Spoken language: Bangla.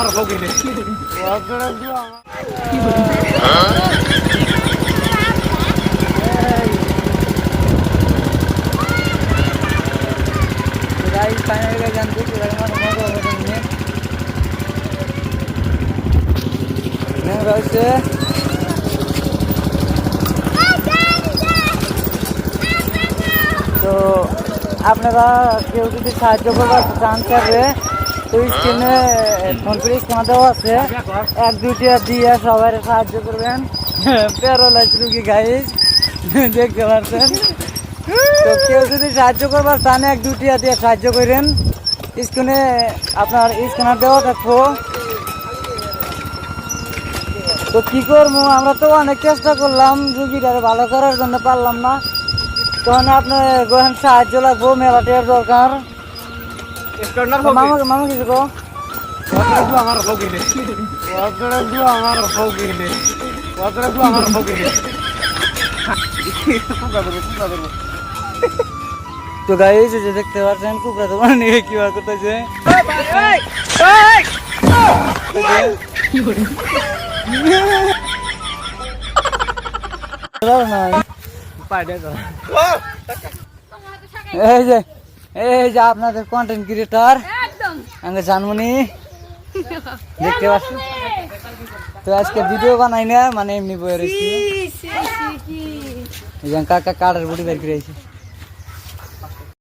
আমার ফকিরে गाइस फाइनली जानते हैं कि लगमा मजा हो रही है मैं वैसे तो আপনারা কেউ যদি সাহায্য করবার চান করবে তো স্ক্রিনে ফোন পে স্ক্যানার দেওয়া আছে 1-2 টাকা দিয়ে সবাই সাহায্য করবেন প্যারালাইজ রোগী গাইস দেখতে পাচ্ছেন তো কেউ যদি সাহায্য করবার চান 1-2 টাকা দিয়ে সাহায্য করেন স্ক্রিনে আপনার স্ক্যানার দেওয়া থাকবো তো কি করবো আমরা তো অনেক চেষ্টা করলাম রুগীটারে ভালো করার জন্য পারলাম না তখন আপনার গোহেন সাহায্য লাগবো মেলাটির দরকার মামা কিছু গো আমার ফকিরে আমার ফকিরে আমার ফকিরে তো গাইস যে দেখতে পাচ্ছেন কুকুরা তো নিয়ে কি বার করতেছে এই যে আপনাদের কন্টেন্ট ক্রিয়েটর আমি জানমনি দেখতে পাচ্ছেন তো আজকে ভিডিও বানাই না মানে এমনি বয়ে রয়েছি কাকা কাটার বুড়ি বের করে